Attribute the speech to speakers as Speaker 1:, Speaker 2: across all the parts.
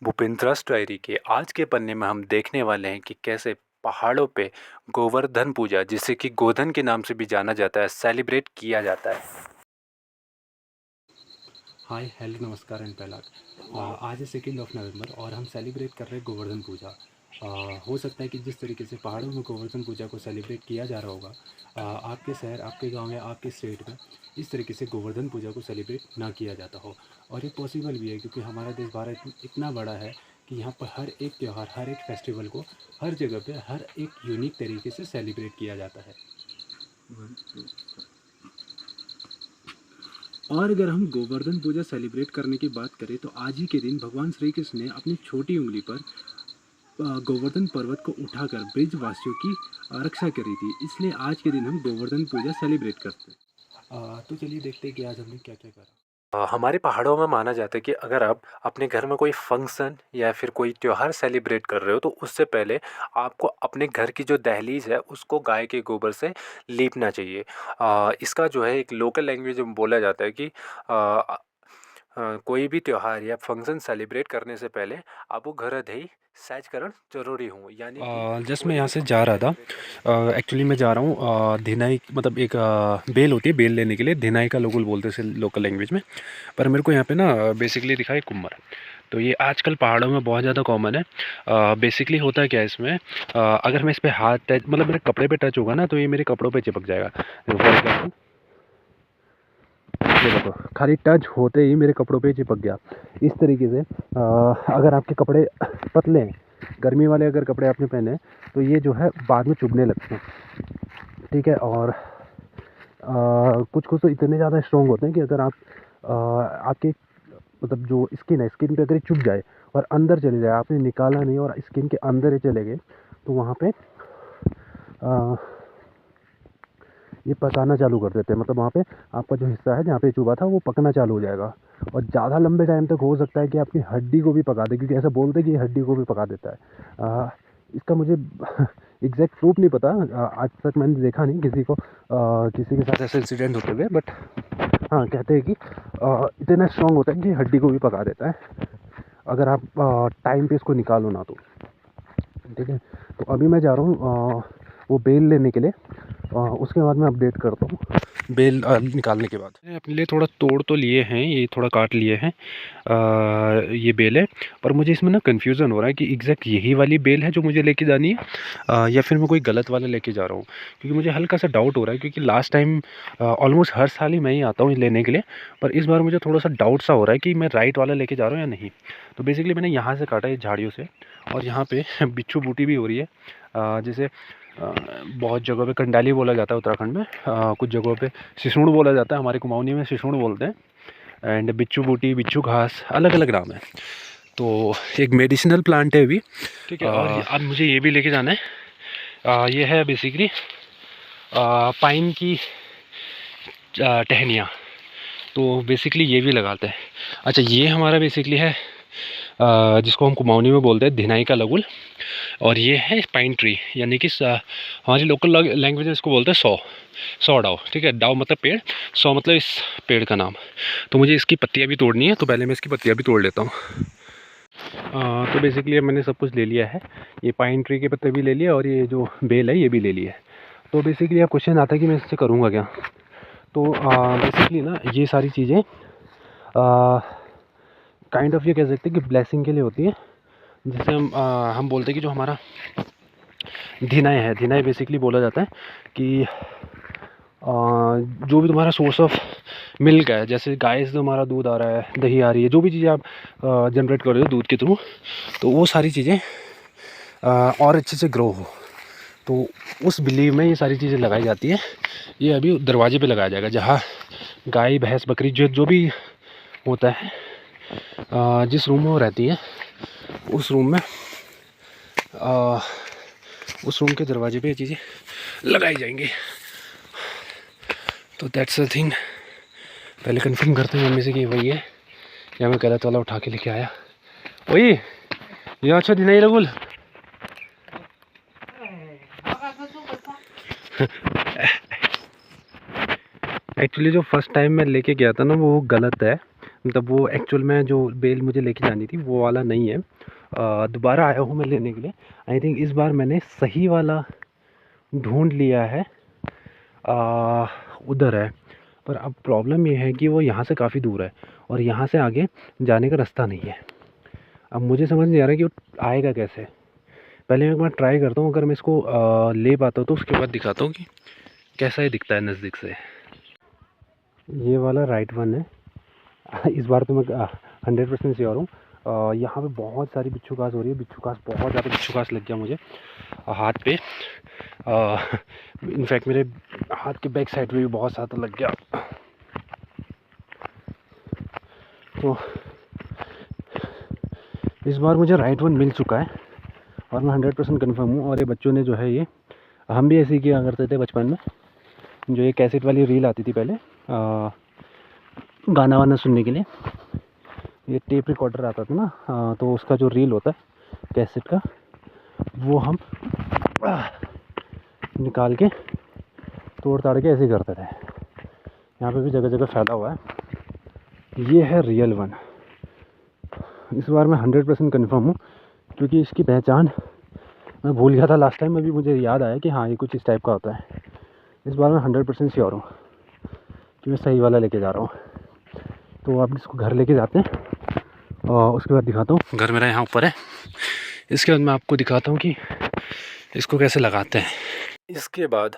Speaker 1: भूपेंद्रास diary के आज के पन्ने में हम देखने वाले हैं कि कैसे पहाड़ों पे गोवर्धन पूजा, जिसे कि गोधन के नाम से भी जाना जाता है, सेलिब्रेट किया जाता है। हाय हेलो नमस्कार एंड पहला आज है 2 नवंबर और हम सेलिब्रेट कर रहे हैं गोवर्धन पूजा। हो सकता है कि जिस तरीके से पहाड़ों में गोवर्धन पूजा को सेलिब्रेट किया जा रहा होगा, आपके शहर, आपके गांव या आपके स्टेट में इस तरीके से गोवर्धन पूजा को सेलिब्रेट ना किया जाता हो। और ये पॉसिबल भी है क्योंकि हमारा देश भारत इतना बड़ा है कि यहाँ पर हर एक त्यौहार, हर एक फेस्टिवल को हर जगह पे हर एक यूनिक तरीके से सेलिब्रेट किया जाता है। और अगर हम गोवर्धन पूजा सेलिब्रेट करने की बात करें तो आज ही के दिन भगवान श्री कृष्ण ने अपनी छोटी उंगली पर गोवर्धन पर्वत को उठाकर ब्रिजवासियों की रक्षा करी थी, इसलिए आज के दिन हम गोवर्धन पूजा सेलिब्रेट करते हैं। तो चलिए देखते हैं कि आज हमने क्या क्या करा। हमारे पहाड़ों में माना जाता है कि अगर आप अपने घर में कोई फंक्शन या फिर कोई त्यौहार सेलिब्रेट कर रहे हो तो उससे पहले आपको अपने घर की जो दहलीज है उसको गाय के गोबर से लीपना चाहिए। इसका जो है एक लोकल लैंग्वेज में बोला जाता है कि कोई भी त्यौहार या फंक्शन सेलिब्रेट करने से पहले आपको घर ही सहज करण जरूरी हो। यानी जस्ट मैं यहाँ से जा रहा था, एक्चुअली मैं जा रहा हूँ धिनाई, मतलब एक बेल होती है, बेल लेने के लिए धिनाई का लोगुल बोलते हैं लोकल लैंग्वेज में। पर मेरे को यहाँ पे ना बेसिकली दिखा है कुम्मर। तो ये आजकल पहाड़ों में बहुत ज़्यादा कॉमन है। बेसिकली होता है क्या है इसमें, अगर मैं इस पर हाथ टच, मतलब मेरे कपड़े पे टच होगा ना तो ये मेरे कपड़ों पे चिपक जाएगा। फॉर एग्जाम्पल ये देखो, खाली टच होते ही मेरे कपड़ों पे चिपक गया। इस तरीके से अगर आपके कपड़े पतले हैं, गर्मी वाले अगर कपड़े आपने पहने हैं तो ये जो है बाद में चुभने लगते हैं, ठीक है। और कुछ कुछ तो इतने ज़्यादा स्ट्रॉन्ग होते हैं कि अगर आप आपके मतलब जो स्किन है, स्किन पे अगर ये चुभ जाए और अंदर चले जाए, आपने निकाला नहीं और स्किन के अंदर ही चले गए तो वहाँ पे ये पकाना चालू कर देते हैं। मतलब वहाँ पे आपका जो हिस्सा है जहाँ पे चुभा था वो पकना चालू हो जाएगा और ज़्यादा लंबे टाइम तक हो सकता है कि आपकी हड्डी को भी पका दे, क्योंकि ऐसा बोलते हैं कि हड्डी को भी पका देता है। इसका मुझे एग्जैक्ट प्रूफ नहीं पता, आज तक मैंने देखा नहीं किसी को किसी के साथ ऐसे इंसिडेंट होते हुए, बट हाँ कहते हैं कि इतना स्ट्रॉन्ग होता है कि हड्डी को भी पका देता है अगर आप टाइम पे इसको निकालो ना तो, ठीक है। तो अभी मैं जा रहा हूँ वो बेल लेने के लिए, उसके बाद मैं अपडेट करता हूँ। बेल निकालने के बाद अपने लिए थोड़ा तोड़ तो लिए हैं, ये थोड़ा काट लिए हैं, ये बेल है। पर मुझे इसमें ना कन्फ्यूज़न हो रहा है कि एग्जैक्ट यही वाली बेल है जो मुझे लेके जानी है या फिर मैं कोई गलत वाला लेके जा रहा हूँ, क्योंकि मुझे हल्का सा डाउट हो रहा है। क्योंकि लास्ट टाइम ऑलमोस्ट हर साल ही मैं ही आता हूँ लेने के लिए, पर इस बार मुझे थोड़ा सा डाउट सा हो रहा है कि मैं राइट वाला लेके जा रहा हूँ या नहीं। तो बेसिकली मैंने यहाँ से काटा है झाड़ियों से, और यहाँ पे बिच्छू बूटी भी हो रही है, जैसे बहुत जगहों पे कंडाली बोला जाता है उत्तराखंड में, कुछ जगहों पे सिसुण बोला जाता है, हमारे कुमाऊनी में सिसुण बोलते हैं, एंड बिच्छू बूटी, बिच्छू घास, अलग अलग नाम है। तो एक मेडिसिनल प्लांट है अभी, ठीक है। और अब मुझे ये भी लेके जाना है, ये है बेसिकली पाइन की टहनियाँ। तो बेसिकली ये भी लगाते हैं। अच्छा, ये हमारा बेसिकली है जिसको हम कुमाऊनी में बोलते हैं धिनाई का लगुल, और ये है पाइन ट्री, यानी कि हमारी लोकल लैंग्वेज में इसको बोलते हैं सौ डाव, ठीक है। डाव मतलब पेड़, सौ मतलब इस पेड़ का नाम। तो मुझे इसकी पत्तियाँ भी तोड़नी है, तो पहले मैं इसकी पत्तियाँ भी तोड़ लेता हूँ। तो बेसिकली अब मैंने सब कुछ ले लिया है, ये पाइन ट्री के पत्ते भी ले लिए और ये जो बेल है ये भी ले लिया है। तो बेसिकली अब क्वेश्चन आता है कि मैं इससे करूँगा क्या। तो बेसिकली ना ये सारी चीज़ें काइंड ऑफ ये कह सकते हैं कि ब्लेसिंग के लिए होती है, जिसे हम बोलते हैं कि जो हमारा धिनाई है, धिनाई बेसिकली बोला जाता है कि जो भी तुम्हारा सोर्स ऑफ मिल्क है, जैसे गाय से तुम्हारा दूध आ रहा है, दही आ रही है, जो भी चीज़ें आप जनरेट कर रहे हो दूध के थ्रू, तो वो सारी चीज़ें और अच्छे से ग्रो हो, तो उस बिलीव में ये सारी चीज़ें लगाई जाती है। ये अभी दरवाजे पे लगाया जाएगा, जहाँ गाय भैंस बकरी जो भी होता है, जिस रूम में वो रहती है उस रूम में उस रूम के दरवाजे पे ये चीज़ें लगाई जाएंगी। तो दैट्स द थिंग। पहले कंफर्म करते हैं मम्मी से कि वही है या मैं गलत वाला उठा के लेके आया। वही ये अच्छा दिन नहीं लगुल। एक्चुअली जो फर्स्ट टाइम मैं लेके गया था ना वो गलत है, मतलब वो एक्चुअल में जो बेल मुझे लेके जानी थी वो वाला नहीं है। दोबारा आया हूँ मैं लेने के लिए। आई थिंक इस बार मैंने सही वाला ढूंढ लिया है। उधर है, पर अब प्रॉब्लम ये है कि वो यहाँ से काफ़ी दूर है और यहाँ से आगे जाने का रास्ता नहीं है। अब मुझे समझ नहीं आ रहा कि वो आएगा कैसे। पहले मैं एक बार ट्राई करता हूँ, अगर मैं इसको ले पाता हूँ तो उसके बाद दिखाता हूँ कि कैसा ये दिखता है नज़दीक से। ये वाला राइट वन है। इस बार तो मैं 100% श्योर हूँ। यहाँ पे बहुत सारी बिच्छू घास हो रही है, बिच्छू घास, बहुत ज़्यादा बिच्छू घास लग गया मुझे हाथ पे। इनफैक्ट मेरे हाथ के बैक साइड पे भी बहुत ज़्यादा लग गया। तो इस बार मुझे राइट वन मिल चुका है और मैं 100% कन्फर्म हूँ। और ये बच्चों ने जो है, ये हम भी ऐसे ही किया करते थे बचपन में। जो ये कैसेट वाली रील आती थी पहले गाना वाना सुनने के लिए, ये टेप रिकॉर्डर आता था ना, तो उसका जो रील होता है कैसेट का, वो हम निकाल के तोड़ ताड़ के ऐसे ही करते थे। यहाँ पे भी जगह जगह फैला हुआ है। ये है रियल वन। इस बार मैं 100% कन्फर्म हूँ, क्योंकि इसकी पहचान मैं भूल गया था लास्ट टाइम। अभी मुझे याद आया कि हाँ, ये कुछ इस टाइप का होता है। इस बार मैं 100% श्योर हूँ कि मैं सही वाला लेके जा रहा हूँ। तो आप इसको घर लेके जाते हैं और उसके बाद दिखाता हूँ। घर मेरा यहाँ ऊपर है। इसके बाद मैं आपको दिखाता हूँ कि इसको कैसे लगाते हैं। इसके बाद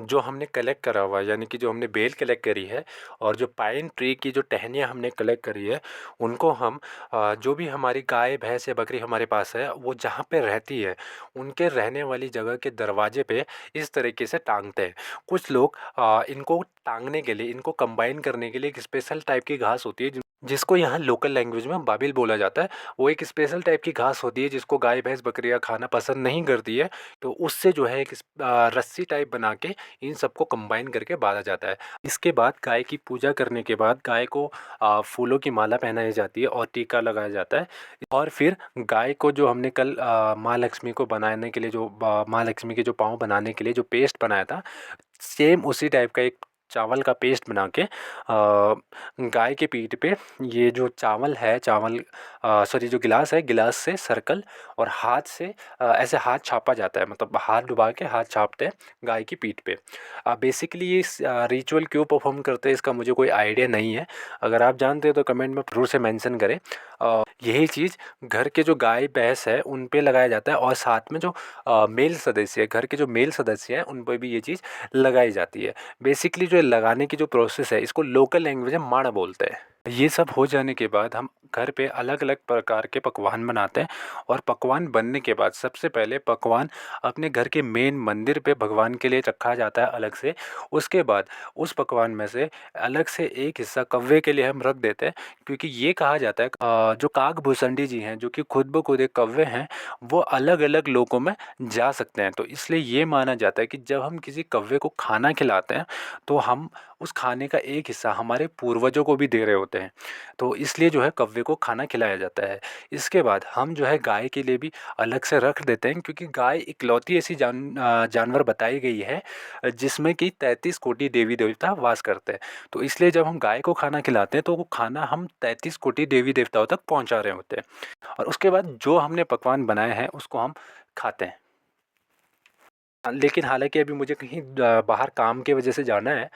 Speaker 1: जो हमने कलेक्ट करा हुआ है, यानी कि जो हमने बेल कलेक्ट करी है और जो पाइन ट्री की जो टहनियाँ हमने कलेक्ट करी है, उनको हम जो भी हमारी गाय भैंस या बकरी हमारे पास है, वो जहाँ पे रहती है उनके रहने वाली जगह के दरवाजे पे इस तरीके से टांगते हैं। कुछ लोग इनको टांगने के लिए, इनको कंबाइन करने के लिए एक स्पेशल टाइप की घास होती है जिसको यहाँ लोकल लैंग्वेज में बाबिल बोला जाता है। वो एक स्पेशल टाइप की घास होती है जिसको गाय भैंस बकरियाँ खाना पसंद नहीं करती है। तो उससे जो है एक रस्सी टाइप बना के इन सबको कंबाइन करके बांधा जाता है। इसके बाद गाय की पूजा करने के बाद गाय को फूलों की माला पहनाई जाती है और टीका लगाया जाता है। और फिर गाय को जो हमने कल माँ लक्ष्मी को बनाने के लिए, जो माँ लक्ष्मी के जो पाँव बनाने के लिए जो पेस्ट बनाया था, सेम उसी टाइप का एक चावल का पेस्ट बना के गाय के पीठ पे ये जो चावल है, सॉरी जो गिलास है, गिलास से सर्कल और हाथ से ऐसे हाथ छापा जाता है। मतलब हाथ डुबा के हाथ छापते हैं गाय की पीठ पे। बेसिकली ये रिचुअल क्यों परफॉर्म करते हैं इसका मुझे कोई आइडिया नहीं है। अगर आप जानते हो तो कमेंट में ज़रूर से मेंशन करें। यही चीज़ घर के जो गाय भैंस है उन पे लगाया जाता है और साथ में जो मेल सदस्य है, घर के जो मेल सदस्य हैं, उन पर भी ये चीज़ लगाई जाती है। बेसिकली जो लगाने की जो प्रोसेस है, इसको लोकल लैंग्वेज में माड़ा बोलते हैं। ये सब हो जाने के बाद हम घर पे अलग अलग प्रकार के पकवान बनाते हैं और पकवान बनने के बाद सबसे पहले पकवान अपने घर के मेन मंदिर पे भगवान के लिए रखा जाता है अलग से। उसके बाद उस पकवान में से अलग से एक हिस्सा कव्वे के लिए हम रख देते हैं, क्योंकि ये कहा जाता है जो काग भूसंडी जी हैं, जो कि खुद ब खुद एक कव्वे हैं, वो अलग अलग लोकों में जा सकते हैं। तो इसलिए ये माना जाता है कि जब हम किसी कव्वे को खाना खिलाते हैं तो हम उस खाने का एक हिस्सा हमारे पूर्वजों को भी दे रहे होते हैं। तो इसलिए जो है कव्वे को खाना खिलाया जाता है। इसके बाद हम जो है गाय के लिए भी अलग से रख देते हैं, क्योंकि गाय इकलौती ऐसी जानवर बताई गई है जिसमें कि 33 कोटि देवी देवता वास करते हैं। तो इसलिए जब हम गाय को खाना खिलाते हैं तो वो खाना हम 33 कोटि देवी देवताओं तक पहुंचा रहे होते हैं। और उसके बाद जो हमने पकवान बनाए हैं उसको हम खाते हैं। लेकिन हालांकि अभी मुझे कहीं बाहर काम की वजह से जाना है,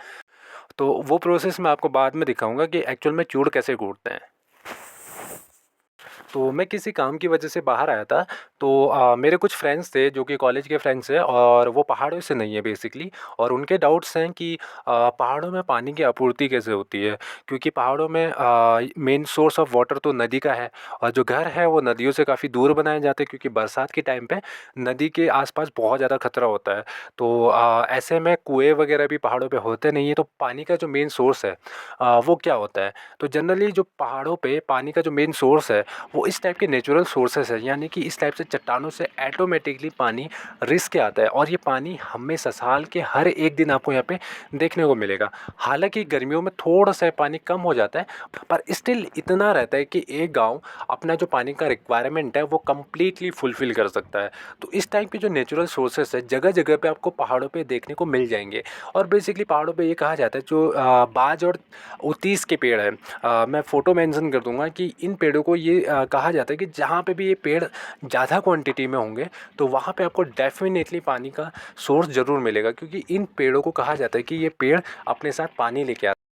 Speaker 1: तो वो प्रोसेस मैं आपको बाद में दिखाऊंगा कि एक्चुअल में चूड़ कैसे कूटते हैं। तो मैं किसी काम की वजह से बाहर आया था। तो मेरे कुछ फ्रेंड्स थे जो कि कॉलेज के फ्रेंड्स हैं और वो पहाड़ों से नहीं है बेसिकली। और उनके डाउट्स हैं कि पहाड़ों में पानी की आपूर्ति कैसे होती है, क्योंकि पहाड़ों में मेन सोर्स ऑफ वाटर तो नदी का है और जो घर है वो नदियों से काफ़ी दूर बनाए जाते हैं, क्योंकि बरसात के टाइम पे नदी के आसपास बहुत ज़्यादा खतरा होता है। तो ऐसे में कुएँ वगैरह भी पहाड़ों पे होते नहीं है। तो पानी का जो मेन सोर्स है वो क्या होता है, तो जनरली जो पहाड़ों पे पानी का जो मेन सोर्स है वो वो इस टाइप के नेचुरल सोर्सेस है, यानी कि इस टाइप से चट्टानों से ऑटोमेटिकली पानी रिस के आता है। और ये पानी हमेशा साल के हर एक दिन आपको यहाँ पे देखने को मिलेगा। हालांकि गर्मियों में थोड़ा सा पानी कम हो जाता है, पर स्टिल इतना रहता है कि एक गांव अपना जो पानी का रिक्वायरमेंट है वो कम्प्लीटली फुलफ़िल कर सकता है। तो इस टाइप के जो नेचुरल सोर्सेस है जगह जगह पे आपको पहाड़ों पे देखने को मिल जाएंगे। और बेसिकली पहाड़ों पे ये कहा जाता है जो बाज और उतीस के पेड़ हैं, मैं फ़ोटो मेंशन कर दूंगा कि इन पेड़ों को ये कहा जाता है कि जहाँ पे भी ये पेड़ ज़्यादा क्वांटिटी में होंगे तो वहाँ पे आपको डेफिनेटली पानी का सोर्स ज़रूर मिलेगा, क्योंकि इन पेड़ों को कहा जाता है कि ये पेड़ अपने साथ पानी लेके आते हैं।